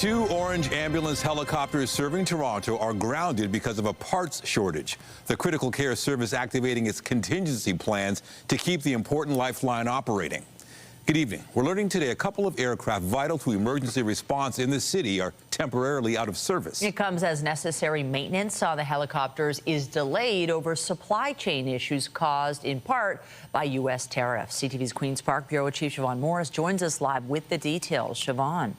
Two Ornge ambulance helicopters serving Toronto are grounded because of a parts shortage. The critical care service activating its contingency plans to keep the important lifeline operating. Good evening. We're learning today a couple of aircraft vital to emergency response in the city are temporarily out of service. It comes as necessary maintenance on the helicopters is delayed over supply chain issues caused in part by U.S. tariffs. CTV's Queen's Park Bureau Chief Siobhan Morris joins us live with the details. Siobhan.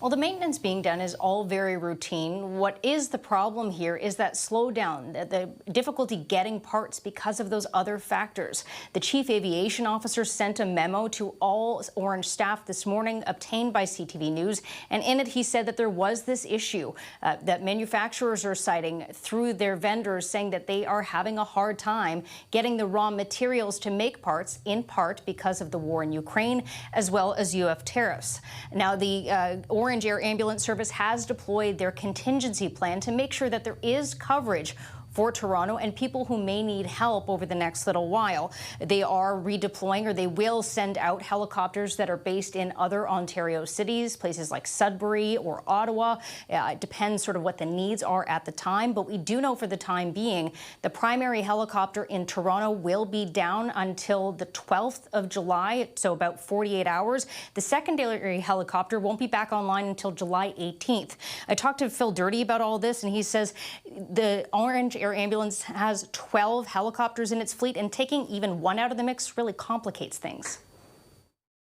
Well, the maintenance being done is all very routine. What is the problem here is that slowdown, the difficulty getting parts because of those other factors. The chief aviation officer sent a memo to all Ornge staff this morning, obtained by CTV News, and in it he said that there was this issue that manufacturers are citing through their vendors, saying that they are having a hard time getting the raw materials to make parts, in part because of the war in Ukraine, as well as U.S. tariffs. Now, the Ornge Air Ambulance Service has deployed their contingency plan to make sure that there is coverage for Toronto and people who may need help over the next little while. They are redeploying, or they will send out helicopters that are based in other Ontario cities, places like Sudbury or Ottawa. It depends sort of what the needs are at the time, but we do know for the time being, the primary helicopter in Toronto will be down until the 12th of July, so about 48 hours. The secondary helicopter won't be back online until July 18th. I talked to Phil Dirty about all this, and he says the Ornge Air Ambulance has 12 helicopters in its fleet, and taking even one out of the mix really complicates things.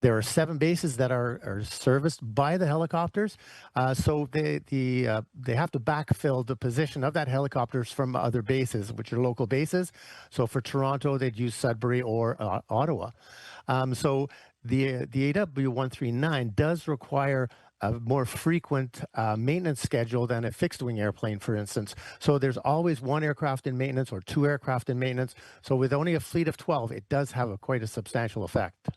There are 7 bases that are serviced by the helicopters, so they have to backfill the position of that helicopters from other bases, which are local bases. So for Toronto, they'd use Sudbury or Ottawa. So the AW139 does require a more frequent maintenance schedule than a fixed-wing airplane, for instance. So there's always 1 aircraft in maintenance or 2 aircraft in maintenance. So with only a fleet of 12, it does have quite a substantial effect.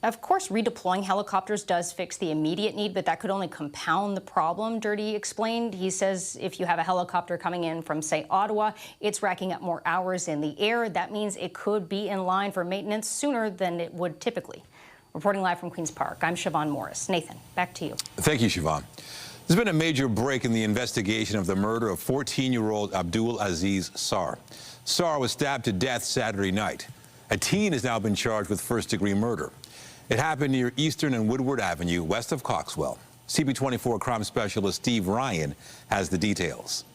Of course, redeploying helicopters does fix the immediate need, but that could only compound the problem, Dirty explained. He says if you have a helicopter coming in from, say, Ottawa, it's racking up more hours in the air. That means it could be in line for maintenance sooner than it would typically. Reporting live from Queen's Park, I'm Siobhan Morris. Nathan, back to you. Thank you, Siobhan. There's been a major break in the investigation of the murder of 14-year-old Abdul Aziz Sarr. Sarr was stabbed to death Saturday night. A teen has now been charged with first-degree murder. It happened near Eastern and Woodward Avenue, west of Coxwell. CP24 crime specialist Steve Ryan has the details.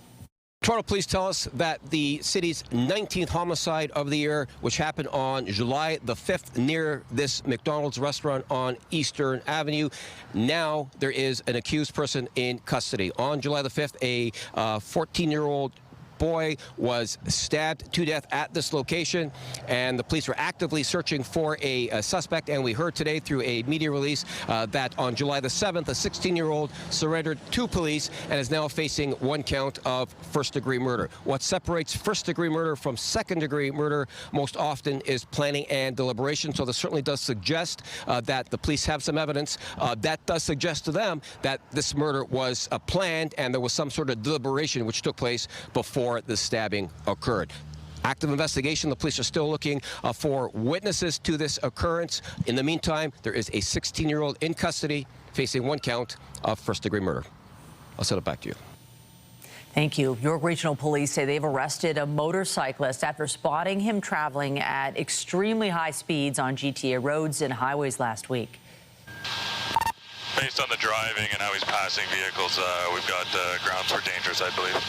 Toronto police tell us that the city's 19th homicide of the year, which happened on July the 5th near this McDonald's restaurant on Eastern Avenue. Now there is an accused person in custody. On July the 5th, a 14-year-old boy was stabbed to death at this location, and the police were actively searching for a suspect. And we heard today through a media release that on July the 7th, a 16-year-old surrendered to police and is now facing 1 count of first-degree murder. What separates first-degree murder from second-degree murder most often is planning and deliberation. So this certainly does suggest that the police have some evidence that does suggest to them that this murder was planned and there was some sort of deliberation which took place before the stabbing occurred. Active investigation. The police are still looking for witnesses to this occurrence. In the meantime, there is a 16-year-old in custody facing 1 count of first-degree murder. I'll send it back to you. Thank you. York Regional Police say they've arrested a motorcyclist after spotting him traveling at extremely high speeds on GTA roads and highways last week. Based on the driving and how he's passing vehicles, we've got grounds for dangerous, I believe.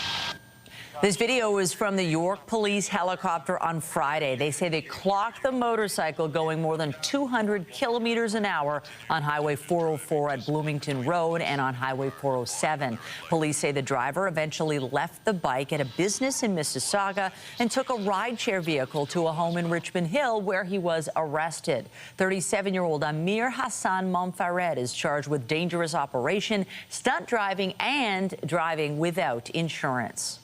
This video is from the York Police helicopter on Friday. They say they clocked the motorcycle going more than 200 kilometers an hour on Highway 404 at Bloomington Road and on Highway 407. Police say the driver eventually left the bike at a business in Mississauga and took a rideshare vehicle to a home in Richmond Hill where he was arrested. 37-year-old Amir Hassan Monfared is charged with dangerous operation, stunt driving, and driving without insurance.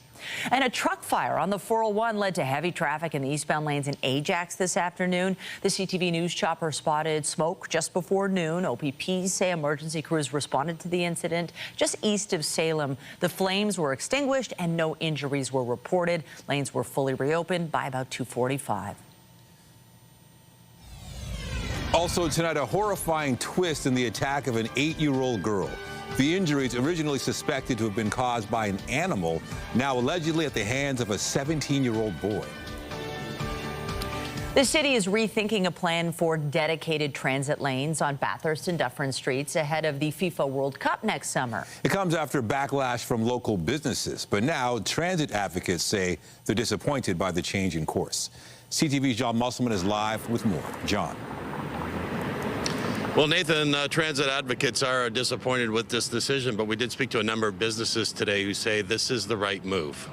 And a truck fire on the 401 led to heavy traffic in the eastbound lanes in Ajax this afternoon. The CTV News chopper spotted smoke just before noon. OPPs say emergency crews responded to the incident just east of Salem. The flames were extinguished and no injuries were reported. Lanes were fully reopened by about 2:45. Also tonight, a horrifying twist in the attack of an 8-year-old girl. The injuries, originally suspected to have been caused by an animal, now allegedly at the hands of a 17-year-old boy. The city is rethinking a plan for dedicated transit lanes on Bathurst and Dufferin streets ahead of the FIFA World Cup next summer. It comes after backlash from local businesses, but now transit advocates say they're disappointed by the change in course. CTV's John Musselman is live with more. John. Well, Nathan, transit advocates are disappointed with this decision, but we did speak to a number of businesses today who say this is the right move.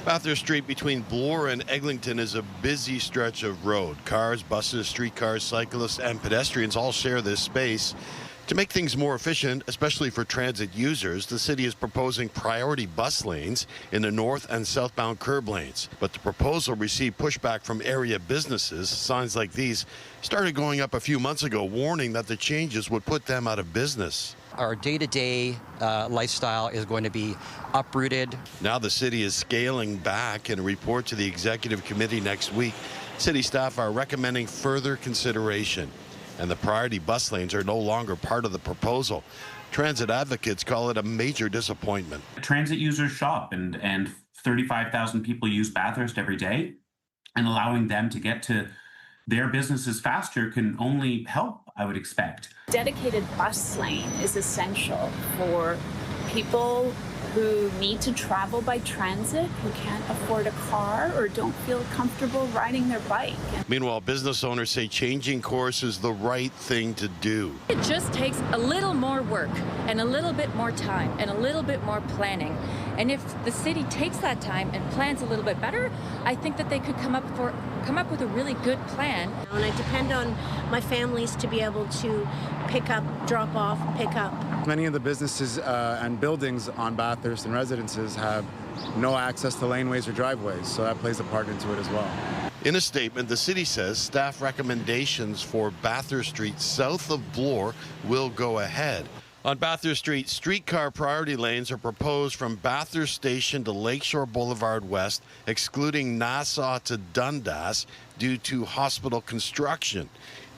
Bathurst Street between Bloor and Eglinton is a busy stretch of road. Cars, buses, streetcars, cyclists, and pedestrians all share this space. To make things more efficient, especially for transit users, the city is proposing priority bus lanes in the north and southbound curb lanes. But the proposal received pushback from area businesses. Signs like these started going up a few months ago, warning that the changes would put them out of business. Our day-to-day lifestyle is going to be uprooted. Now the city is scaling back. In a report to the executive committee next week, city staff are recommending further consideration. And the priority bus lanes are no longer part of the proposal. Transit advocates call it a major disappointment. Transit users shop, and 35,000 people use Bathurst every day, and allowing them to get to their businesses faster can only help, I would expect. Dedicated bus lane is essential for people who need to travel by transit, who can't afford a car or don't feel comfortable riding their bike. Meanwhile, business owners say changing course is the right thing to do. It just takes a little more work and a little bit more time and a little bit more planning. And if the city takes that time and plans a little bit better, I think that they could come up with a really good plan. And I depend on my families to be able to pick up, drop off, pick up. Many of the businesses and buildings on Bathurst and residences have no access to laneways or driveways, so that plays a part into it as well. In a statement, the city says staff recommendations for Bathurst Street south of Bloor will go ahead. On Bathurst Street, streetcar priority lanes are proposed from Bathurst Station to Lakeshore Boulevard West, excluding Nassau to Dundas due to hospital construction.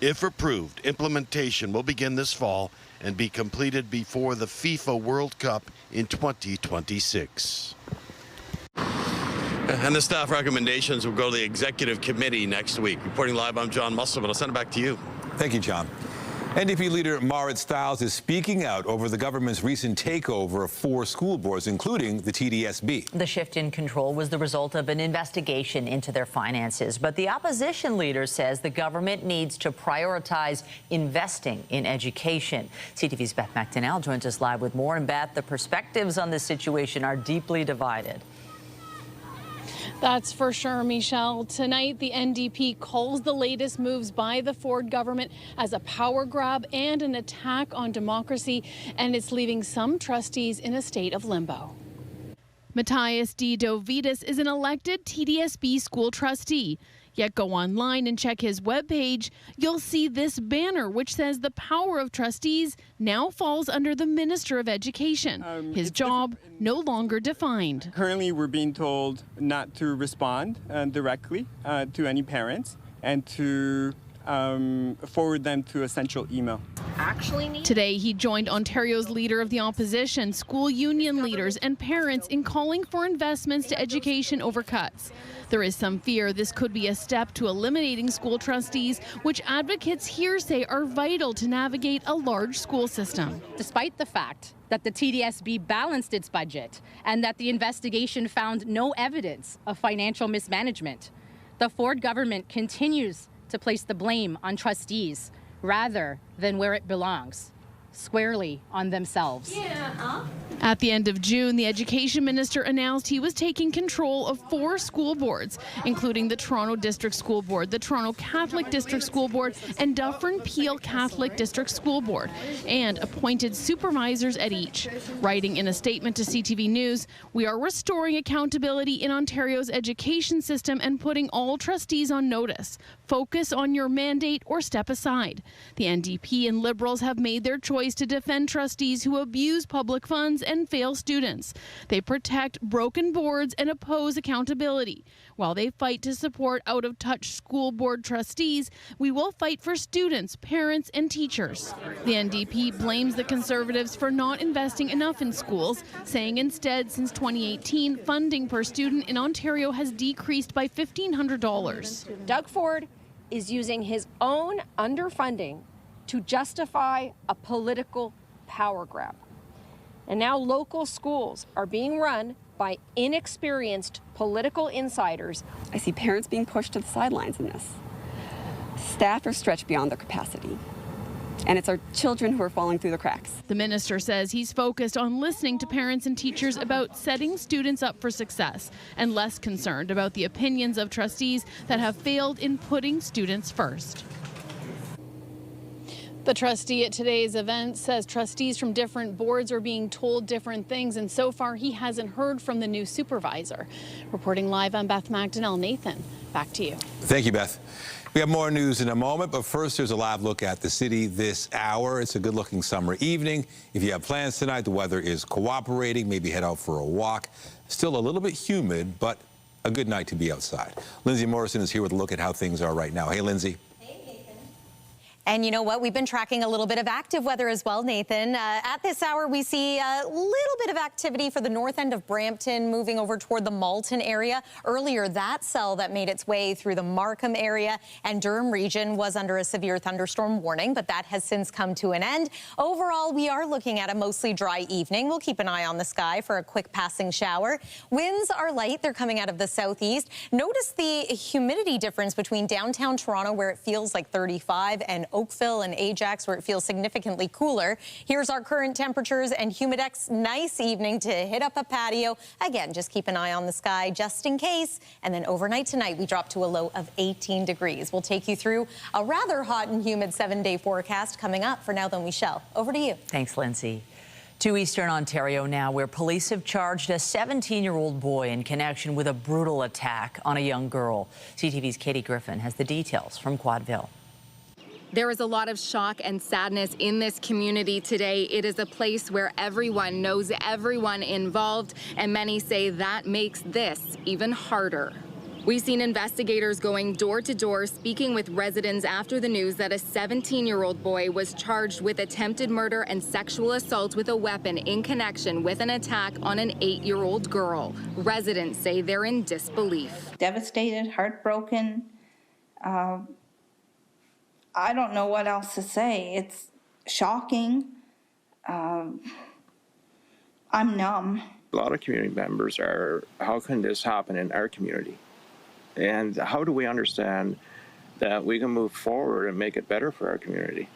If approved, implementation will begin this fall and be completed before the FIFA World Cup in 2026. And the staff recommendations will go to the executive committee next week. Reporting live, I'm John Musselman. I'll send it back to you. Thank you, John. NDP leader Marit Stiles is speaking out over the government's recent takeover of 4 school boards, including the TDSB. The shift in control was the result of an investigation into their finances. But the opposition leader says the government needs to prioritize investing in education. CTV's Beth McDonnell joins us live with more. And Beth, the perspectives on this situation are deeply divided. That's for sure, Michelle. Tonight, the NDP calls the latest moves by the Ford government as a power grab and an attack on democracy, and it's leaving some trustees in a state of limbo. Matthias D. Dovidas is an elected TDSB school trustee. Yet go online and check his webpage, you'll see this banner which says the power of trustees now falls under the Minister of Education. His job no longer defined. Currently, we're being told not to respond directly to any parents and to forward them to a central email. Today, he joined Ontario's leader of the opposition, school union leaders, and parents in calling for investments to education over cuts. There is some fear this could be a step to eliminating school trustees, which advocates here say are vital to navigate a large school system. Despite the fact that the TDSB balanced its budget and that the investigation found no evidence of financial mismanagement, the Ford government continues to place the blame on trustees rather than where it belongs, squarely on themselves. At the end of June, the education minister announced he was taking control of 4 school boards, including the Toronto District School Board, the Toronto Catholic District School Board, and Dufferin Peel Catholic District School Board, and appointed supervisors at each. Writing in a statement to CTV News, "We are restoring accountability in Ontario's education system and putting all trustees on notice. Focus on your mandate or step aside." The NDP and Liberals have made their choice choice to defend trustees who abuse public funds and fail students. They protect broken boards and oppose accountability. While they fight to support out-of-touch school board trustees, we will fight for students, parents, and teachers. The NDP blames the Conservatives for not investing enough in schools, saying instead, since 2018, funding per student in Ontario has decreased by $1,500. Doug Ford is using his own underfunding to justify a political power grab. And now local schools are being run by inexperienced political insiders. I see parents being pushed to the sidelines in this. Staff are stretched beyond their capacity. And it's our children who are falling through the cracks. The minister says he's focused on listening to parents and teachers about setting students up for success and less concerned about the opinions of trustees that have failed in putting students first. The trustee at today's event says trustees from different boards are being told different things, and so far he hasn't heard from the new supervisor. Reporting live, I'm Beth McDonnell. Nathan, back to you. Thank you, Beth. We have more news in a moment, but first there's a live look at the city this hour. It's a good-looking summer evening. If you have plans tonight, the weather is cooperating. Maybe head out for a walk. Still a little bit humid, but a good night to be outside. Lindsay Morrison is here with a look at how things are right now. Hey, Lindsay. And you know what? We've been tracking a little bit of active weather as well, Nathan. At this hour, we see a little bit of activity for the north end of Brampton, moving over toward the Malton area. Earlier, that cell that made its way through the Markham area and Durham region was under a severe thunderstorm warning, but that has since come to an end. Overall, we are looking at a mostly dry evening. We'll keep an eye on the sky for a quick passing shower. Winds are light. They're coming out of the southeast. Notice the humidity difference between downtown Toronto, where it feels like 35, and Oakville and Ajax, where it feels significantly cooler. Here's our current temperatures and Humidex. Nice evening to hit up a patio. Again, just keep an eye on the sky just in case. And then overnight tonight, we drop to a low of 18 degrees. We'll take you through a rather hot and humid 7-day forecast coming up. For now, though, Michelle, over to you. Thanks, Lindsay. To Eastern Ontario now, where police have charged a 17-year-old boy in connection with a brutal attack on a young girl. CTV's Katie Griffin has the details from Quadville. There is a lot of shock and sadness in this community today. It is a place where everyone knows everyone involved, and many say that makes this even harder. We've seen investigators going door to door, speaking with residents after the news that a 17-year-old boy was charged with attempted murder and sexual assault with a weapon in connection with an attack on an 8-year-old girl. Residents say they're in disbelief. Devastated, heartbroken. I don't know what else to say. It's shocking. I'm numb. A lot of community members are, how can this happen in our community? And how do we understand that we can move forward and make it better for our community?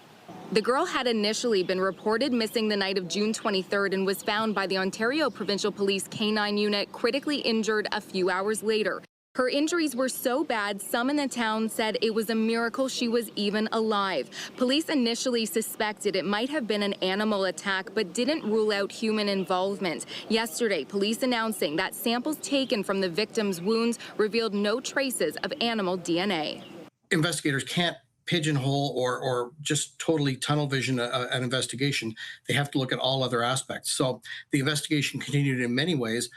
The girl had initially been reported missing the night of June 23rd and was found by the Ontario Provincial Police K-9 unit critically injured a few hours later. Her injuries were so bad, some in the town said it was a miracle she was even alive. Police initially suspected it might have been an animal attack, but didn't rule out human involvement. Yesterday, police announcing that samples taken from the victim's wounds revealed no traces of animal DNA. Investigators can't pigeonhole or just totally tunnel vision an investigation. They have to look at all other aspects. So the investigation continued in many ways.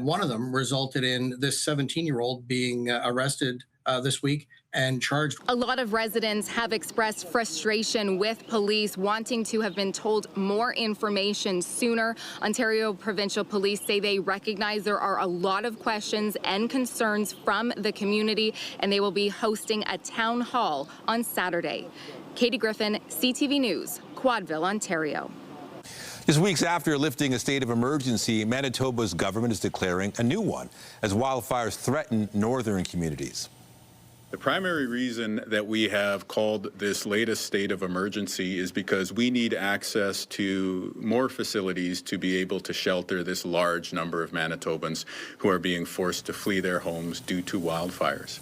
One of them resulted in this 17-year-old being arrested this week and charged. A lot of residents have expressed frustration with police, wanting to have been told more information sooner. Ontario Provincial Police say they recognize there are a lot of questions and concerns from the community, and they will be hosting a town hall on Saturday. Katie Griffin, CTV News, Quadville, Ontario. Just weeks after lifting a state of emergency, Manitoba's government is declaring a new one as wildfires threaten northern communities. The primary reason that we have called this latest state of emergency is because we need access to more facilities to be able to shelter this large number of Manitobans who are being forced to flee their homes due to wildfires.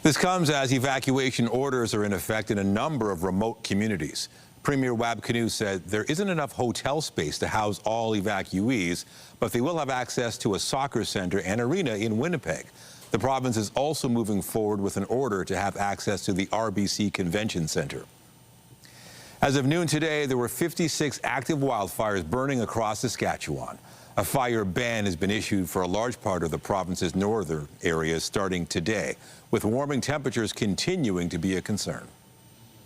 This comes as evacuation orders are in effect in a number of remote communities. Premier Wab Kinew said there isn't enough hotel space to house all evacuees, but they will have access to a soccer center and arena in Winnipeg. The province is also moving forward with an order to have access to the RBC Convention Center. As of noon today, there were 56 active wildfires burning across Saskatchewan. A fire ban has been issued for a large part of the province's northern areas starting today, with warming temperatures continuing to be a concern.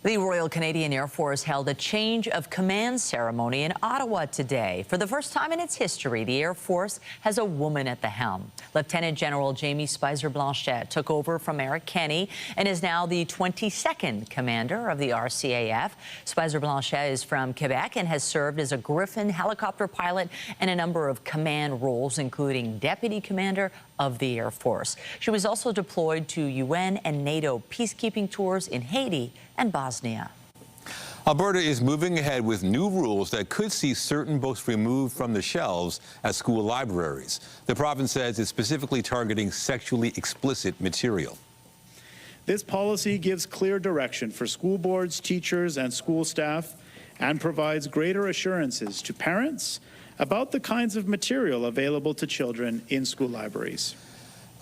The Royal Canadian Air Force held a change of command ceremony in Ottawa today. For the first time in its history, the Air Force has a woman at the helm. Lieutenant General Jamie Spicer-Blanchet took over from Eric Kenney and is now the 22nd commander of the RCAF. Spicer-Blanchet is from Quebec and has served as a Griffin helicopter pilot and a number of command roles, including deputy commander of the Air Force. She was also deployed to UN and NATO peacekeeping tours in Haiti and Bosnia. Alberta is moving ahead with new rules that could see certain books removed from the shelves at school libraries. The province says it's specifically targeting sexually explicit material. This policy gives clear direction for school boards, teachers, and school staff, and provides greater assurances to parents about the kinds of material available to children in school libraries.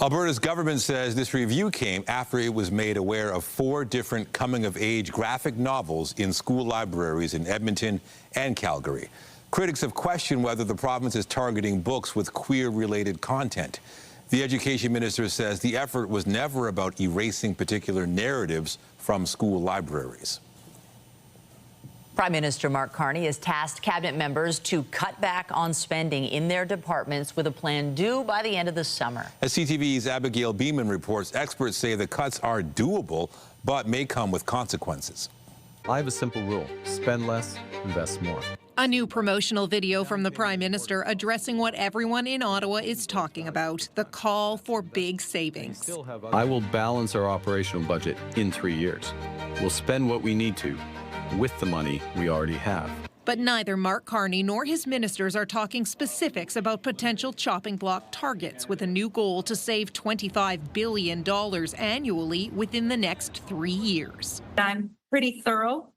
Alberta's government says this review came after it was made aware of 4 different coming-of-age graphic novels in school libraries in Edmonton and Calgary. Critics have questioned whether the province is targeting books with queer-related content. The education minister says the effort was never about erasing particular narratives from school libraries. Prime Minister McCartney has tasked cabinet members to cut back on spending in their departments with a plan due by the end of the summer. As CTV's Abigail Beeman reports, experts say the cuts are doable, but may come with consequences. I have a simple rule: spend less, invest more. A new promotional video from the Prime Minister addressing what everyone in Ottawa is talking about, the call for big savings. I will balance our operational budget in 3 years. We'll spend what we need to with the money we already have. But neither Mark Carney nor his ministers are talking specifics about potential chopping block targets, with a new goal to save $25 billion annually within the next 3 years. I'm pretty thorough,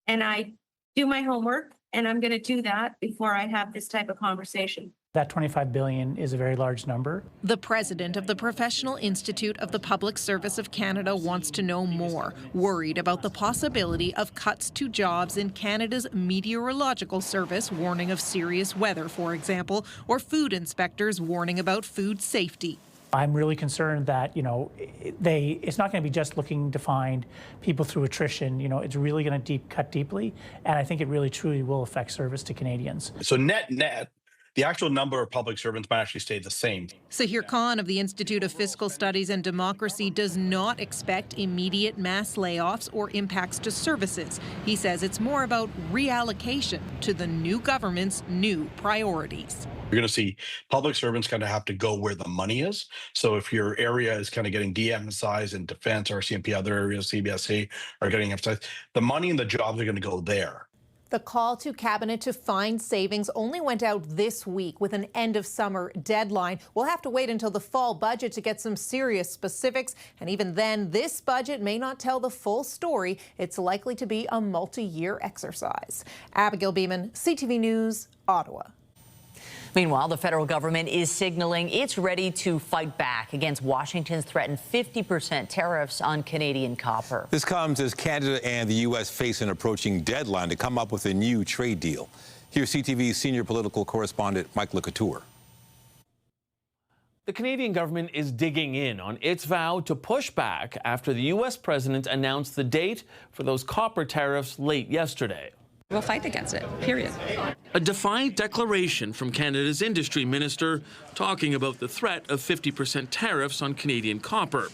and I do my homework, and I'm going to do that before I have this type of conversation. That $25 billion is a very large number. The president of the Professional Institute of the Public Service of Canada wants to know more, worried about the possibility of cuts to jobs in Canada's meteorological service, warning of serious weather, for example, or food inspectors warning about food safety. I'm really concerned that, it's not going to be just looking to find people through attrition. It's really going to cut deeply, and I think it really truly will affect service to Canadians. So net, the actual number of public servants might actually stay the same. Sahir Khan of the Institute of Fiscal Studies and Democracy does not expect immediate mass layoffs or impacts to services. He says it's more about reallocation to the new government's new priorities. You're going to see public servants kind of have to go where the money is. So if your area is kind of getting de-emphasized in defense, RCMP, other areas, CBSA are getting emphasized, the money and the jobs are going to go there. The call to cabinet to find savings only went out this week with an end of summer deadline. We'll have to wait until the fall budget to get some serious specifics. And even then, this budget may not tell the full story. It's likely to be a multi-year exercise. Abigail Beeman, CTV News, Ottawa. Meanwhile, the federal government is signaling it's ready to fight back against Washington's threatened 50% tariffs on Canadian copper. This comes as Canada and the U.S. face an approaching deadline to come up with a new trade deal. Here's CTV's senior political correspondent, Mike LeCouture. The Canadian government is digging in on its vow to push back after the U.S. president announced the date for those copper tariffs late yesterday. We'll fight against it, period. A defiant declaration from Canada's industry minister talking about the threat of 50% tariffs on Canadian copper.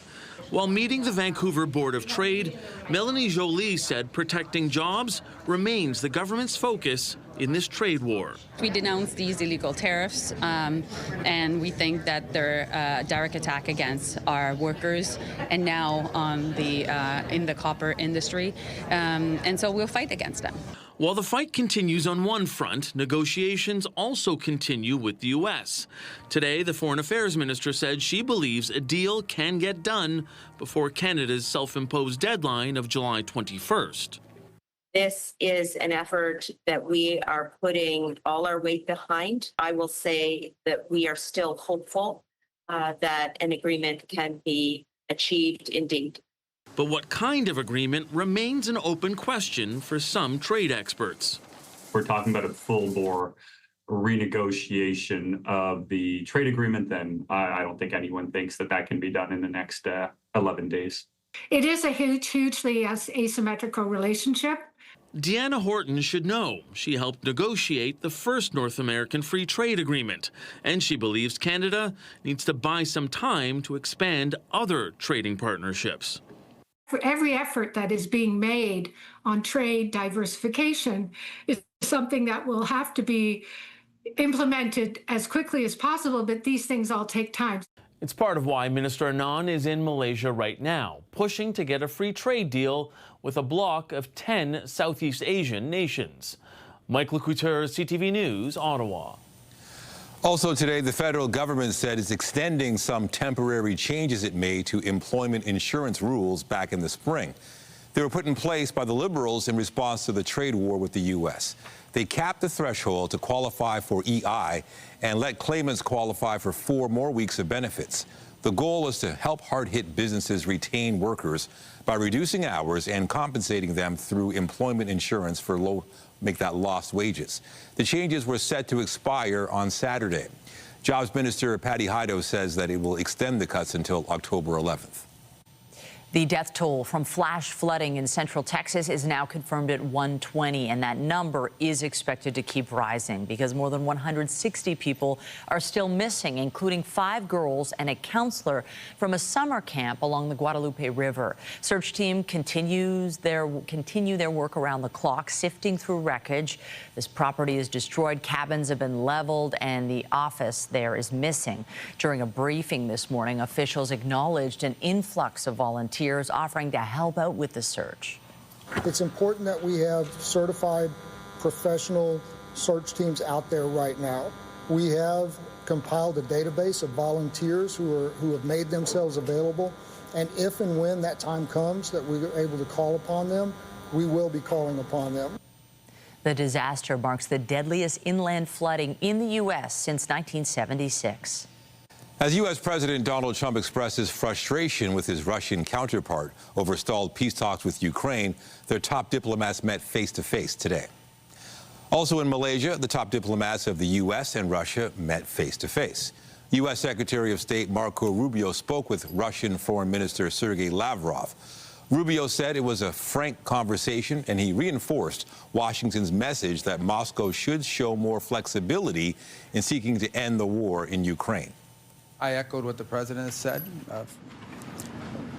While meeting the Vancouver Board of Trade, Melanie Joly said protecting jobs remains the government's focus in this trade war. We denounce these illegal tariffs, and we think that they're a direct attack against our workers and now on in the copper industry, and so we'll fight against them. While the fight continues on one front, negotiations also continue with the U.S. Today, the Foreign Affairs Minister said she believes a deal can get done before Canada's self-imposed deadline of July 21st. This is an effort that we are putting all our weight behind. I will say that we are still hopeful that an agreement can be achieved indeed. But what kind of agreement remains an open question for some trade experts. We're talking about a full-bore renegotiation of the trade agreement, then I don't think anyone thinks that can be done in the next 11 days. It is a hugely asymmetrical relationship. Deanna Horton should know. She helped negotiate the first North American Free Trade Agreement, and she believes Canada needs to buy some time to expand other trading partnerships. For every effort that is being made on trade diversification is something that will have to be implemented as quickly as possible, but these things all take time. It's part of why Minister Anand is in Malaysia right now, pushing to get a free trade deal with a bloc of 10 Southeast Asian nations. Mike Lecouteur, CTV News, Ottawa. Also today, the federal government said it's extending some temporary changes it made to employment insurance rules back in the spring. They were put in place by the Liberals in response to the trade war with the U.S. They capped the threshold to qualify for EI and let claimants qualify for 4 more weeks of benefits. The goal is to help hard-hit businesses retain workers by reducing hours and compensating them through employment insurance for lost wages. The changes were set to expire on Saturday. Jobs Minister Patty Hydo says that it will extend the cuts until October 11th. The death toll from flash flooding in central Texas is now confirmed at 120, and that number is expected to keep rising because more than 160 people are still missing, including 5 girls and a counselor from a summer camp along the Guadalupe River. Search team continue their work around the clock, sifting through wreckage. This property is destroyed, cabins have been leveled, and the office there is missing. During a briefing this morning, officials acknowledged an influx of volunteers offering to help out with the search. It's important that we have certified professional search teams out there right now. We have compiled a database of volunteers who have made themselves available, and if and when that time comes that we're able to call upon them, we will be calling upon them. The disaster marks the deadliest inland flooding in the U.S. since 1976. As U.S. President Donald Trump expresses frustration with his Russian counterpart over stalled peace talks with Ukraine, their top diplomats met face-to-face today. Also in Malaysia, the top diplomats of the U.S. and Russia met face-to-face. U.S. Secretary of State Marco Rubio spoke with Russian Foreign Minister Sergei Lavrov. Rubio said it was a frank conversation, and he reinforced Washington's message that Moscow should show more flexibility in seeking to end the war in Ukraine. I echoed what the president has said,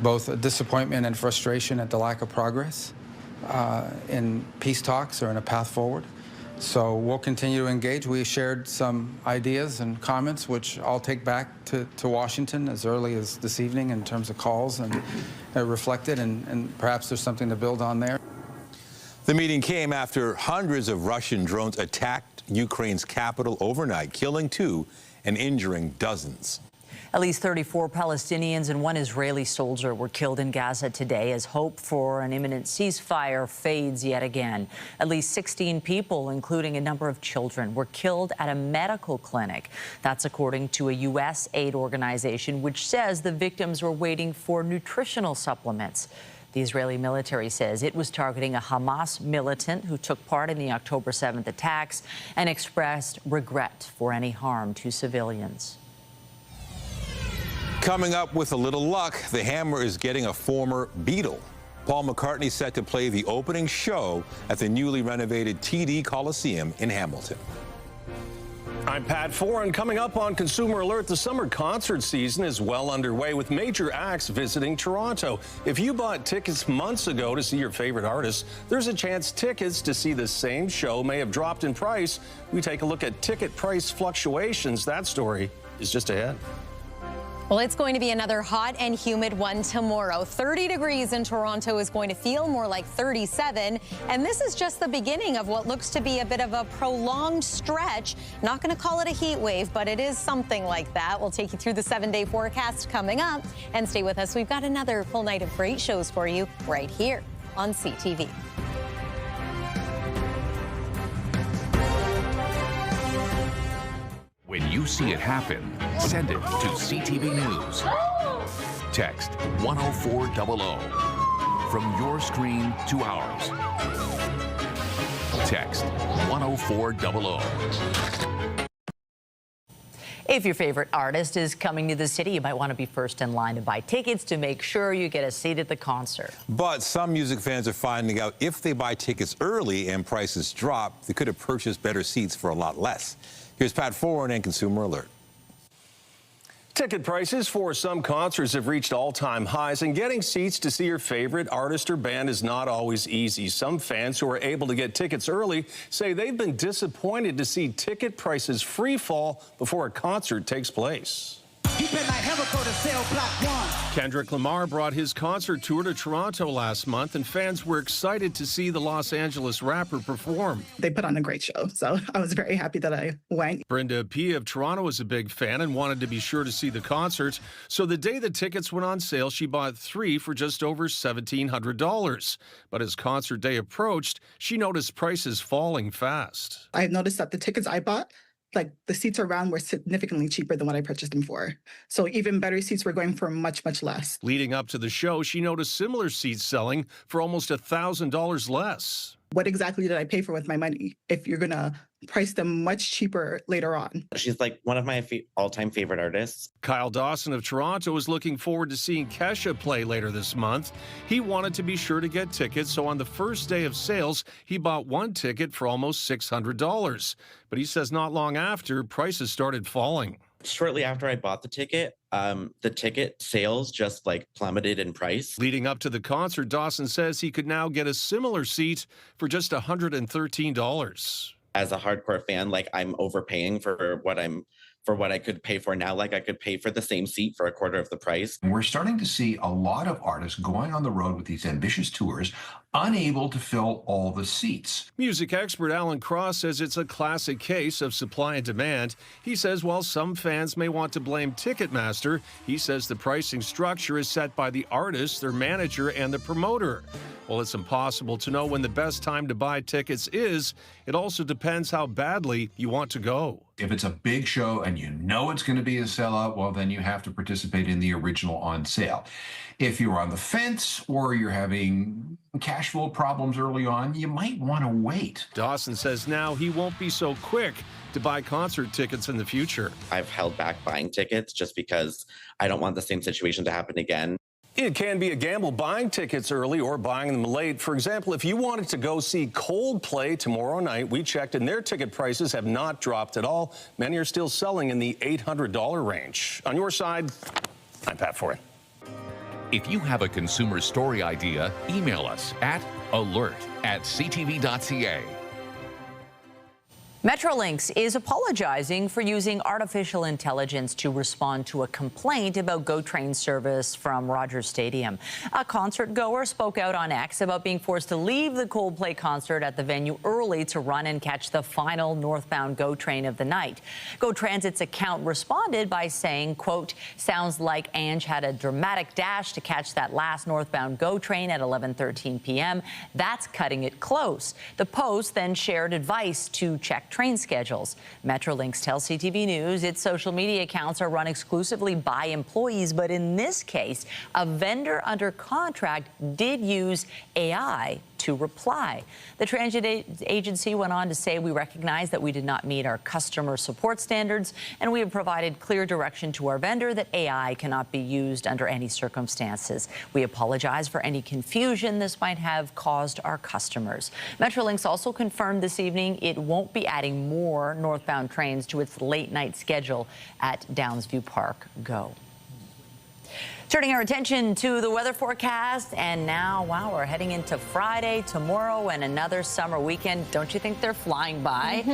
both disappointment and frustration at the lack of progress in peace talks or in a path forward. So we'll continue to engage. We shared some ideas and comments, which I'll take back to Washington as early as this evening in terms of calls and reflected, and perhaps there's something to build on there. The meeting came after hundreds of Russian drones attacked Ukraine's capital overnight, killing 2 and injuring dozens. At least 34 Palestinians and 1 Israeli soldier were killed in Gaza today as hope for an imminent ceasefire fades yet again. At least 16 people, including a number of children, were killed at a medical clinic. That's according to a U.S. aid organization, which says the victims were waiting for nutritional supplements. The Israeli military says it was targeting a Hamas militant who took part in the October 7th attacks and expressed regret for any harm to civilians. Coming up with a little luck, the Hammer is getting a former Beatle. Paul McCartney set to play the opening show at the newly renovated TD Coliseum in Hamilton. I'm Pat Foran. Coming up on Consumer Alert, the summer concert season is well underway with major acts visiting Toronto. If you bought tickets months ago to see your favorite artist, there's a chance tickets to see the same show may have dropped in price. We take a look at ticket price fluctuations. That story is just ahead. Well, it's going to be another hot and humid one tomorrow. 30 degrees in Toronto is going to feel more like 37. And this is just the beginning of what looks to be a bit of a prolonged stretch. Not going to call it a heat wave, but it is something like that. We'll take you through the 7-day forecast coming up. And stay with us. We've got another full night of great shows for you right here on CTV. When you see it happen, send it to CTV News. Text 10400. from your screen to ours. Text 10400. If your favorite artist is coming to the city, you might want to be first in line to buy tickets to make sure you get a seat at the concert. But some music fans are finding out if they buy tickets early and prices drop, they could have purchased better seats for a lot less. Here's Pat Foran and Consumer Alert. Ticket prices for some concerts have reached all-time highs, and getting seats to see your favorite artist or band is not always easy. Some fans who are able to get tickets early say they've been disappointed to see ticket prices free fall before a concert takes place. Kendrick Lamar brought his concert tour to Toronto last month, and fans were excited to see the Los Angeles rapper perform. They put on a great show, so I was very happy that I went. Brenda P. of Toronto was a big fan and wanted to be sure to see the concert, so the day the tickets went on sale, she bought 3 for just over $1,700. But as concert day approached, she noticed prices falling fast. I noticed that the tickets I bought, like the seats around, were significantly cheaper than what I purchased them for. So even better seats were going for much, much less. Leading up to the show, she noticed similar seats selling for almost $1,000 less. What exactly did I pay for with my money if you're going to price them much cheaper later on? She's like one of my all-time favorite artists. Kyle Dawson of Toronto is looking forward to seeing Kesha play later this month. He wanted to be sure to get tickets, so on the first day of sales, he bought 1 ticket for almost $600. But he says not long after, prices started falling. Shortly after I bought the ticket sales just plummeted in price. Leading up to the concert, Dawson says he could now get a similar seat for just $113. As a hardcore fan, I'm overpaying for what I could pay for now. I could pay for the same seat for a quarter of the price. We're starting to see a lot of artists going on the road with these ambitious tours, unable to fill all the seats. Music expert Alan Cross says it's a classic case of supply and demand. He says while some fans may want to blame Ticketmaster, he says the pricing structure is set by the artist, their manager, and the promoter. While it's impossible to know when the best time to buy tickets is, it also depends how badly you want to go. If it's a big show and you know it's going to be a sellout, well, then you have to participate in the original on sale. If you're on the fence or you're having cash flow problems early on, you might want to wait. Dawson says now he won't be so quick to buy concert tickets in the future. I've held back buying tickets just because I don't want the same situation to happen again. It can be a gamble buying tickets early or buying them late. For example, if you wanted to go see Coldplay tomorrow night, we checked and their ticket prices have not dropped at all. Many are still selling in the $800 range. On your side, I'm Pat Foran. If you have a consumer story idea, email us at alert@ctv.ca. Metrolinx is apologizing for using artificial intelligence to respond to a complaint about GO train service from Rogers Stadium. A concert goer spoke out on X about being forced to leave the Coldplay concert at the venue early to run and catch the final northbound GO train of the night. GO Transit's account responded by saying, quote, "Sounds like Ange had a dramatic dash to catch that last northbound GO train at 11:13 p.m. That's cutting it close." The Post then shared advice to check train schedules. Metrolinx tells CTV News its social media accounts are run exclusively by employees, but in this case, a vendor under contract did use AI to reply. The transit agency went on to say, "We recognize that we did not meet our customer support standards, and we have provided clear direction to our vendor that AI cannot be used under any circumstances. We apologize for any confusion this might have caused our customers." Metrolinx also confirmed this evening it won't be adding more northbound trains to its late night schedule at Downsview Park GO. Turning our attention to the weather forecast, and now, wow, we're heading into Friday, tomorrow, and another summer weekend. Don't you think they're flying by?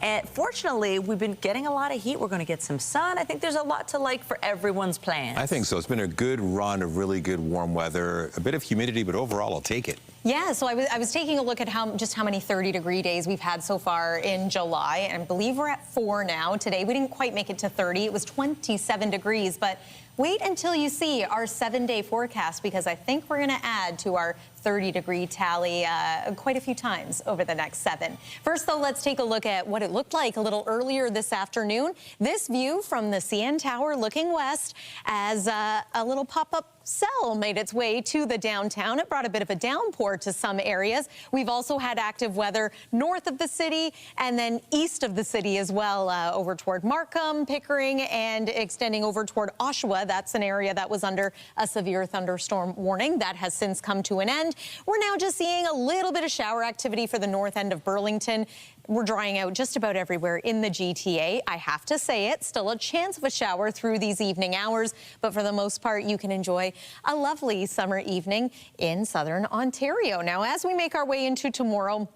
And fortunately, we've been getting a lot of heat. We're going to get some sun. I think there's a lot to like for everyone's plans. I think so. It's been a good run of really good warm weather. A bit of humidity, but overall, I'll take it. Yeah, so I was taking a look at just how many 30-degree days we've had so far in July, and I believe we're at 4 now. Today, we didn't quite make it to 30. It was 27 degrees, but wait until you see our 7-day forecast, because I think we're going to add to our 30-degree tally quite a few times over the next 7. First, though, let's take a look at what it looked like a little earlier this afternoon. This view from the CN Tower looking west as a little pop-up cell made its way to the downtown. It brought a bit of a downpour to some areas. We've also had active weather north of the city and then east of the city as well, over toward Markham, Pickering, and extending over toward Oshawa. That's an area that was under a severe thunderstorm warning. That has since come to an end. We're now just seeing a little bit of shower activity for the north end of Burlington. We're drying out just about everywhere in the GTA. I have to say it, still a chance of a shower through these evening hours, but for the most part, you can enjoy a lovely summer evening in southern Ontario. Now, as we make our way into tomorrow,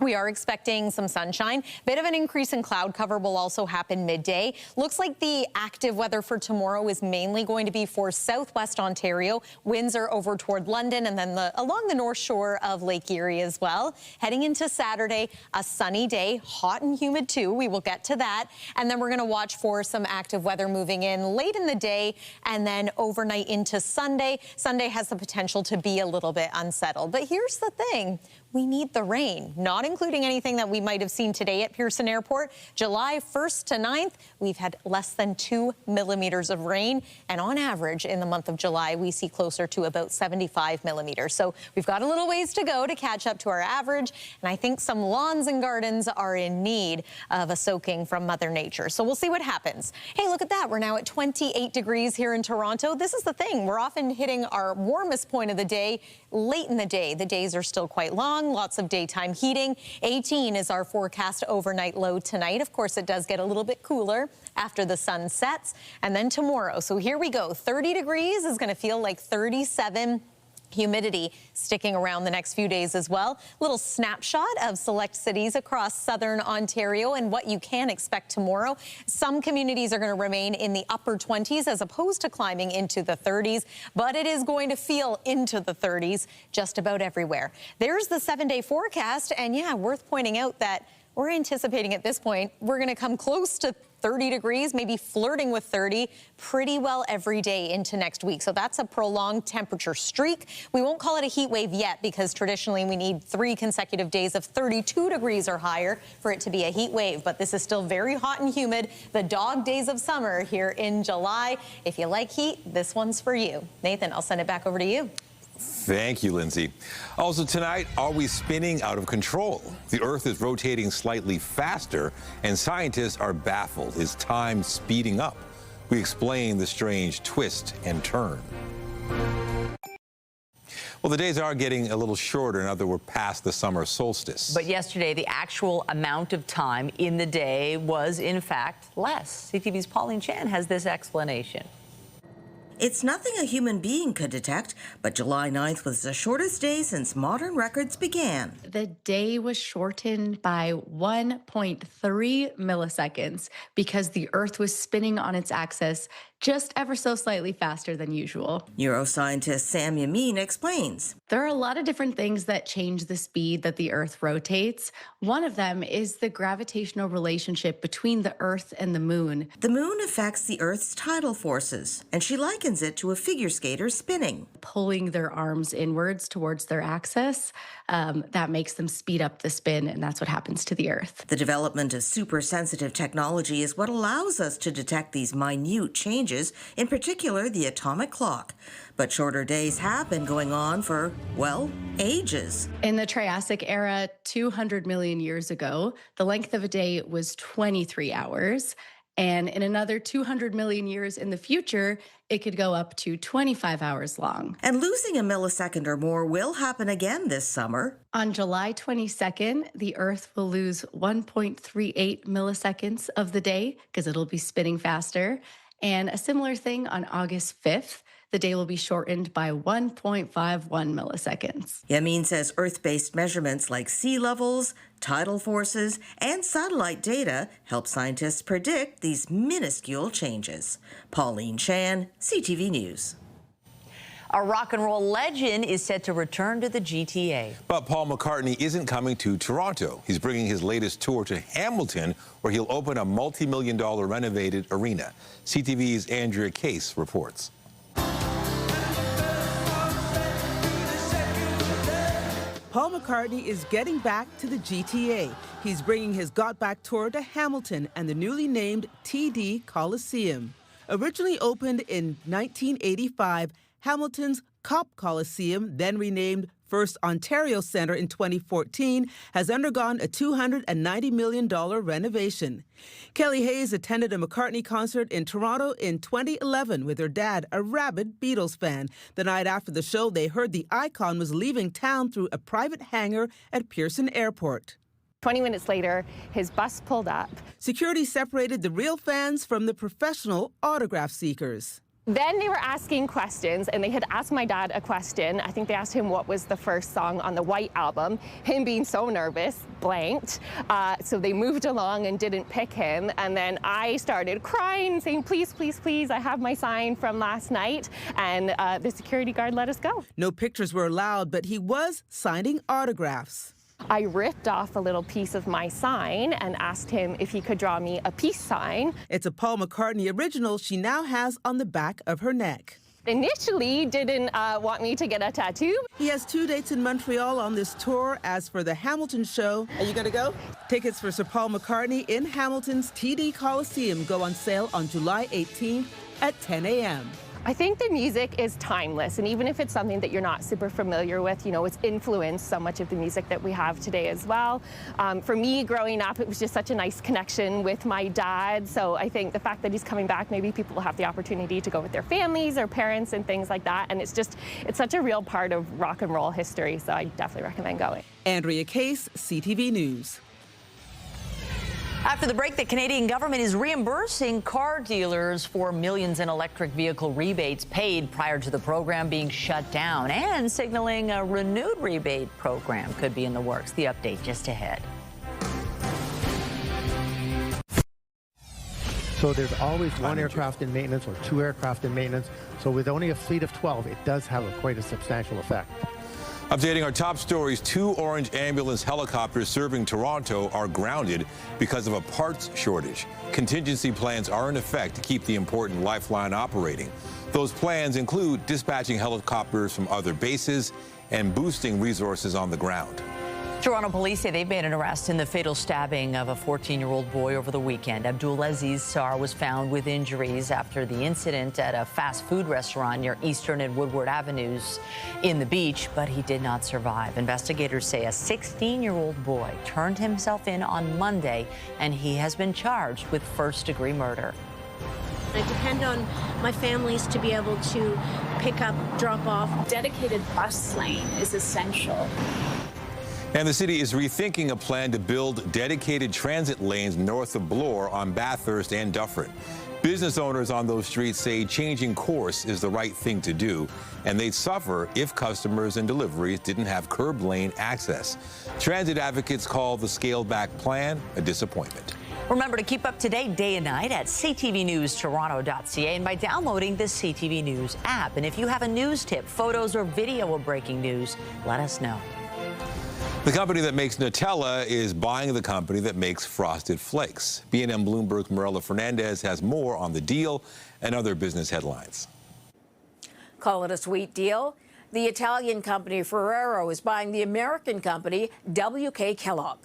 we are expecting some sunshine. Bit of an increase in cloud cover will also happen midday. Looks like the active weather for tomorrow is mainly going to be for southwest Ontario. Winds are over toward London and then along the north shore of Lake Erie as well. Heading into Saturday, a sunny day, hot and humid too. We will get to that. And then we're going to watch for some active weather moving in late in the day and then overnight into Sunday. Sunday has the potential to be a little bit unsettled. But here's the thing. We need the rain, not including anything that we might have seen today at Pearson Airport. July 1st to 9th, we've had less than 2 millimeters of rain. And on average, in the month of July, we see closer to about 75 millimeters. So we've got a little ways to go to catch up to our average. And I think some lawns and gardens are in need of a soaking from Mother Nature. So we'll see what happens. Hey, look at that. We're now at 28 degrees here in Toronto. This is the thing. We're often hitting our warmest point of the day late in the day. The days are still quite long. Lots of daytime heating. 18 is our forecast overnight low tonight. Of course, it does get a little bit cooler after the sun sets. And then tomorrow, so here we go. 30 degrees is going to feel like 37. Humidity sticking around the next few days as well. Little snapshot of select cities across southern Ontario and what you can expect tomorrow. Some communities are going to remain in the upper 20s as opposed to climbing into the 30s, but it is going to feel into the 30s just about everywhere. There's the 7-day forecast, and yeah, worth pointing out that we're anticipating at this point we're going to come close to 30 degrees, maybe flirting with 30 pretty well every day into next week. So that's a prolonged temperature streak. We won't call it a heat wave yet because traditionally we need 3 consecutive days of 32 degrees or higher for it to be a heat wave. But this is still very hot and humid. The dog days of summer here in July. If you like heat, this one's for you. Nathan, I'll send it back over to you. Thank you, Lindsay. Also tonight, are we spinning out of control? The Earth is rotating slightly faster, and scientists are baffled. Is time speeding up? We explain the strange twist and turn. Well, the days are getting a little shorter now that we're past the summer solstice. But yesterday, the actual amount of time in the day was, in fact, less. CTV's Pauline Chan has this explanation. It's nothing a human being could detect, but July 9th was the shortest day since modern records began. The day was shortened by 1.3 milliseconds because the Earth was spinning on its axis just ever so slightly faster than usual. Neuroscientist Sam Yamin explains. There are a lot of different things that change the speed that the Earth rotates. One of them is the gravitational relationship between the Earth and the Moon. The Moon affects the Earth's tidal forces, and she likens it to a figure skater spinning. Pulling their arms inwards towards their axis, that makes them speed up the spin, and that's what happens to the Earth. The development of super-sensitive technology is what allows us to detect these minute changes, in particular the atomic clock. But shorter days have been going on for, well, ages. In the Triassic era, 200 million years ago, the length of a day was 23 hours. And in another 200 million years in the future, it could go up to 25 hours long. And losing a millisecond or more will happen again this summer. On July 22nd, the Earth will lose 1.38 milliseconds of the day because it'll be spinning faster. And a similar thing on August 5th. The day will be shortened by 1.51 milliseconds. Yamin says Earth-based measurements like sea levels, tidal forces, and satellite data help scientists predict these minuscule changes. Pauline Chan, CTV News. A rock and roll legend is set to return to the GTA. But Paul McCartney isn't coming to Toronto. He's bringing his latest tour to Hamilton, where he'll open a multi-million-dollar renovated arena. CTV's Andrea Case reports. Paul McCartney is getting back to the GTA. He's bringing his Got Back tour to Hamilton and the newly named TD Coliseum. Originally opened in 1985, Hamilton's Cop Coliseum, then renamed First Ontario Centre in 2014, has undergone a $290 million renovation. Kelly Hayes attended a McCartney concert in Toronto in 2011 with her dad, a rabid Beatles fan. The night after the show, they heard the icon was leaving town through a private hangar at Pearson Airport. 20 minutes later, his bus pulled up. Security separated the real fans from the professional autograph seekers. Then they were asking questions, and they had asked my dad a question. I think they asked him what was the first song on the White Album. Him being so nervous, blanked. So they moved along and didn't pick him. And then I started crying, saying, please, please, please, I have my sign from last night. And the security guard let us go. No pictures were allowed, but he was signing autographs. I ripped off a little piece of my sign and asked him if he could draw me a peace sign. It's a Paul McCartney original she now has on the back of her neck. Initially didn't want me to get a tattoo. He has 2 dates in Montreal on this tour. As for the Hamilton show, are you going to go? Tickets for Sir Paul McCartney in Hamilton's TD Coliseum go on sale on July 18th at 10 a.m. I think the music is timeless, and even if it's something that you're not super familiar with, you know, it's influenced so much of the music that we have today as well. For me, growing up, it was just such a nice connection with my dad, so I think the fact that he's coming back, maybe people will have the opportunity to go with their families or parents and things like that, and it's such a real part of rock and roll history, so I definitely recommend going. Andrea Case, CTV News. After the break, the Canadian government is reimbursing car dealers for millions in electric vehicle rebates paid prior to the program being shut down, and signaling a renewed rebate program could be in the works. The update just ahead. So there's always one aircraft in maintenance or 2 aircraft in maintenance. So with only a fleet of 12, it does have quite a substantial effect. Updating our top stories, 2 Ornge ambulance helicopters serving Toronto are grounded because of a parts shortage. Contingency plans are in effect to keep the important lifeline operating. Those plans include dispatching helicopters from other bases and boosting resources on the ground. Toronto police say they've made an arrest in the fatal stabbing of a 14-year-old boy over the weekend. Abdulaziz Sar was found with injuries after the incident at a fast food restaurant near Eastern and Woodward Avenues in the Beach, but he did not survive. Investigators say a 16-year-old boy turned himself in on Monday, and he has been charged with first-degree murder. I depend on my families to be able to pick up, drop off. Dedicated bus lane is essential. And the city is rethinking a plan to build dedicated transit lanes north of Bloor on Bathurst and Dufferin. Business owners on those streets say changing course is the right thing to do, and they'd suffer if customers and deliveries didn't have curb lane access. Transit advocates call the scaled-back plan a disappointment. Remember to keep up to date day and night at ctvnewstoronto.ca and by downloading the CTV News app. And if you have a news tip, photos, or video of breaking news, let us know. The company that makes Nutella is buying the company that makes Frosted Flakes. B&M Bloomberg's Marella Fernandez has more on the deal and other business headlines. Call it a sweet deal. The Italian company Ferrero is buying the American company WK Kellogg.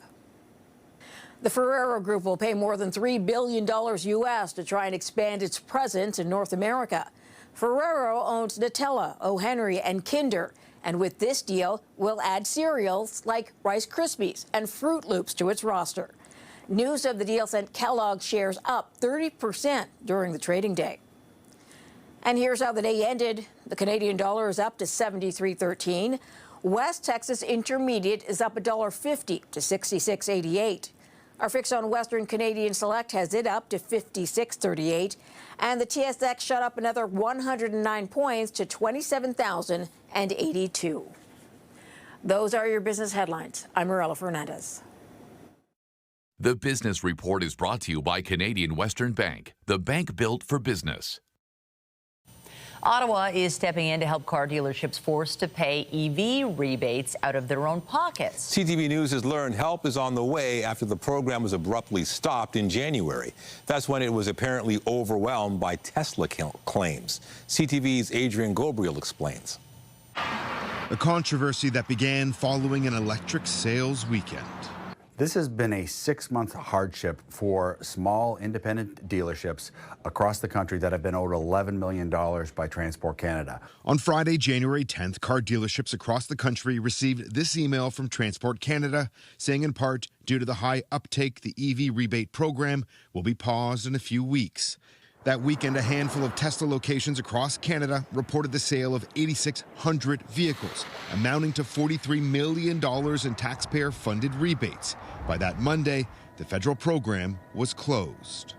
The Ferrero Group will pay more than $3 billion U.S. to try and expand its presence in North America. Ferrero owns Nutella, O. Henry, and Kinder. And with this deal, will add cereals like Rice Krispies and Fruit Loops to its roster. News of the deal sent Kellogg shares up 30% during the trading day. And here's how the day ended. The Canadian dollar is up to 73.13. West Texas Intermediate is up $1.50 to 66.88. Our fix on Western Canadian Select has it up to 56.38. And the TSX shot up another 109 points to 27,082. Those are your business headlines. I'm Marella Fernandez. The Business Report is brought to you by Canadian Western Bank, the bank built for business. Ottawa is stepping in to help car dealerships forced to pay EV rebates out of their own pockets. CTV News has learned help is on the way after the program was abruptly stopped in January. That's when it was apparently overwhelmed by Tesla claims. CTV's Adrian Gobriel explains. A controversy that began following an electric sales weekend. This has been a 6-month hardship for small independent dealerships across the country that have been owed $11 million by Transport Canada. On Friday, January 10th, car dealerships across the country received this email from Transport Canada saying in part, due to the high uptake, the EV rebate program will be paused in a few weeks. That weekend, a handful of Tesla locations across Canada reported the sale of 8,600 vehicles, amounting to $43 million in taxpayer-funded rebates. By that Monday, the federal program was closed.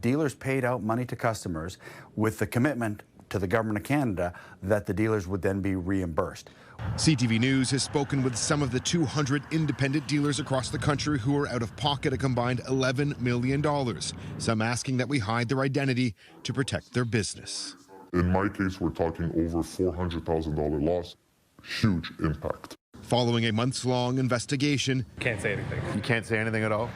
Dealers paid out money to customers with the commitment to the Government of Canada that the dealers would then be reimbursed. CTV News has spoken with some of the 200 independent dealers across the country who are out of pocket a combined $11 million, some asking that we hide their identity to protect their business. In my case, we're talking over $400,000 loss. Huge impact. Following a months-long investigation, Can't say anything. You can't say anything at all?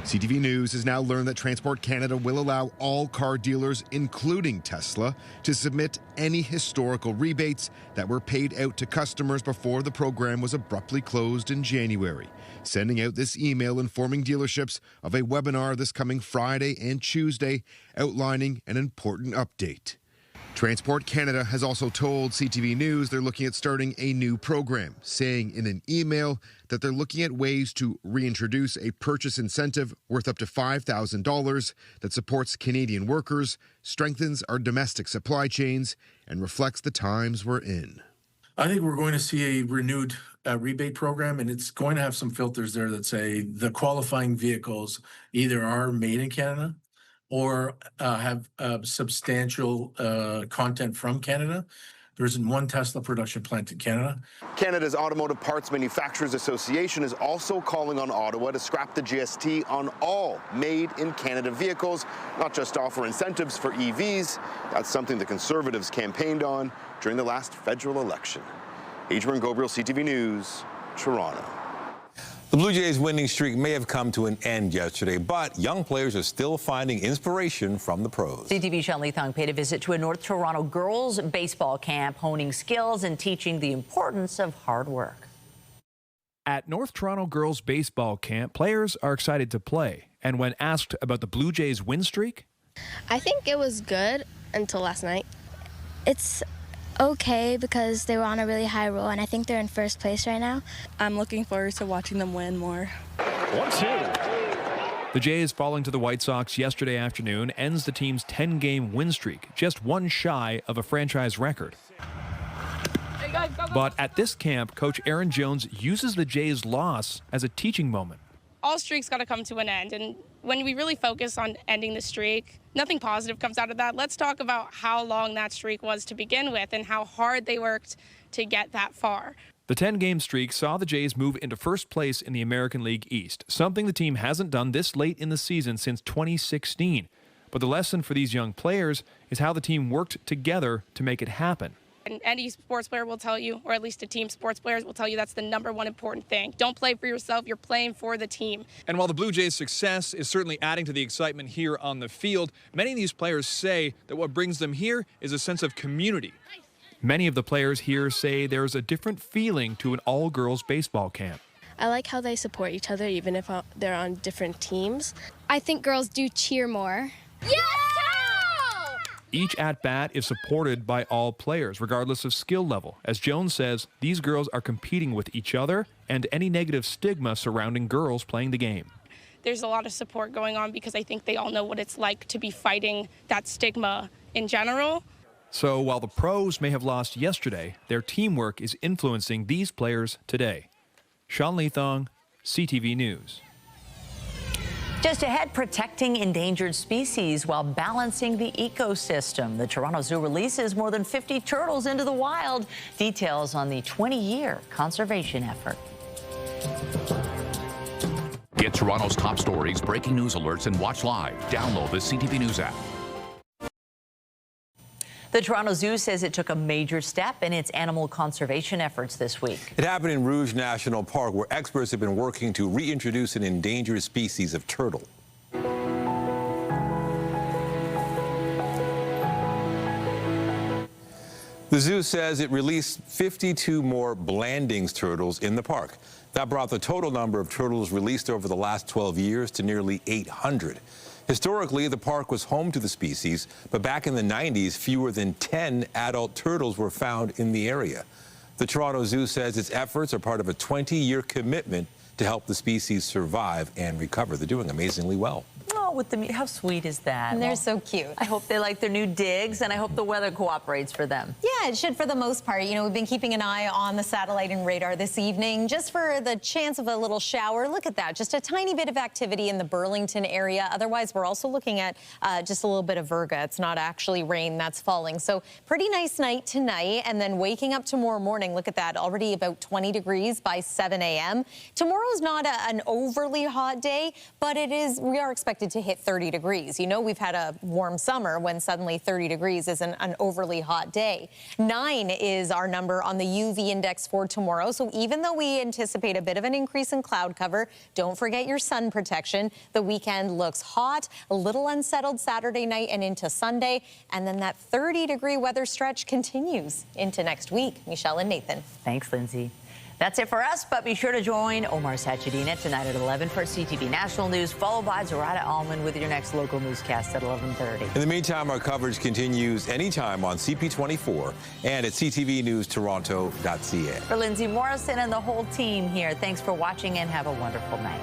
CTV News has now learned that Transport Canada will allow all car dealers, including Tesla, to submit any historical rebates that were paid out to customers before the program was abruptly closed in January, sending out this email informing dealerships of a webinar this coming Friday and Tuesday outlining an important update. Transport Canada has also told CTV News they're looking at starting a new program, saying in an email that they're looking at ways to reintroduce a purchase incentive worth up to $5,000 that supports Canadian workers, strengthens our domestic supply chains, and reflects the times we're in. I think we're going to see a renewed rebate program, and it's going to have some filters there that say the qualifying vehicles either are made in Canada or have substantial content from Canada. There isn't one Tesla production plant in Canada. Canada's Automotive Parts Manufacturers Association is also calling on Ottawa to scrap the GST on all made-in-Canada vehicles, not just offer incentives for EVs. That's something the Conservatives campaigned on during the last federal election. Adrian Gobriel, CTV News, Toronto. The Blue Jays' winning streak may have come to an end yesterday, but young players are still finding inspiration from the pros. CTV's Sean Leathong paid a visit to a North Toronto girls' baseball camp, honing skills and teaching the importance of hard work. At North Toronto girls' baseball camp, players are excited to play. And when asked about the Blue Jays' win streak, I think it was good until last night. It's okay because they were on a really high roll, and I think they're in first place right now. I'm looking forward to watching them win more. 1-2. The Jays falling to the White Sox yesterday afternoon ends the team's 10-game win streak, just one shy of a franchise record. But at this camp, Coach Aaron Jones uses the Jays' loss as a teaching moment. All streaks got to come to an end, and when we really focus on ending the streak, nothing positive comes out of that. Let's talk about how long that streak was to begin with and how hard they worked to get that far. The 10-game streak saw the Jays move into first place in the American League East, something the team hasn't done this late in the season since 2016. But the lesson for these young players is how the team worked together to make it happen. And any sports player will tell you, or at least a team sports players will tell you, that's the #1 important thing. Don't play for yourself, you're playing for the team. And while the Blue Jays' success is certainly adding to the excitement here on the field, many of these players say that what brings them here is a sense of community. Many of the players here say there's a different feeling to an all-girls baseball camp. I like how they support each other even if they're on different teams. I think girls do cheer more. Yes! Each at-bat is supported by all players, regardless of skill level. As Jones says, these girls are competing with each other and any negative stigma surrounding girls playing the game. There's a lot of support going on because I think they all know what it's like to be fighting that stigma in general. So while the pros may have lost yesterday, their teamwork is influencing these players today. Sean Leathong, CTV News. Just ahead, protecting endangered species while balancing the ecosystem. The Toronto Zoo releases more than 50 turtles into the wild. Details on the 20-year conservation effort. Get Toronto's top stories, breaking news alerts, and watch live. Download the CTV News app. The Toronto Zoo says it took a major step in its animal conservation efforts this week. It happened in Rouge National Park, where experts have been working to reintroduce an endangered species of turtle. The zoo says it released 52 more Blandings turtles in the park. That brought the total number of turtles released over the last 12 years to nearly 800. Historically, the park was home to the species, but back in the 90s, fewer than 10 adult turtles were found in the area. The Toronto Zoo says its efforts are part of a 20-year commitment to help the species survive and recover. They're doing amazingly well. Oh, with the how sweet is that? And they're so cute. I hope they like their new digs, and I hope the weather cooperates for them. Yeah, it should for the most part. You know, we've been keeping an eye on the satellite and radar this evening just for the chance of a little shower. Look at that, just a tiny bit of activity in the Burlington area. Otherwise, we're also looking at just a little bit of virga. It's not actually rain that's falling. So pretty nice night tonight, and then waking up tomorrow morning. Look at that, already about 20 degrees by 7 a.m. Tomorrow's not an overly hot day, but we are expected to hit 30 degrees. You know, we've had a warm summer when suddenly 30 degrees isn't an overly hot day. 9 is our number on the UV index for tomorrow. So even though we anticipate a bit of an increase in cloud cover, don't forget your sun protection. The weekend looks hot, a little unsettled Saturday night and into Sunday. And then that 30-degree weather stretch continues into next week. Michelle and Nathan. Thanks, Lindsay. That's it for us, but be sure to join Omar Sachedina tonight at 11 for CTV National News, followed by Zarada Allman with your next local newscast at 11:30. In the meantime, our coverage continues anytime on CP24 and at ctvnewstoronto.ca. For Lindsay Morrison and the whole team here, thanks for watching and have a wonderful night.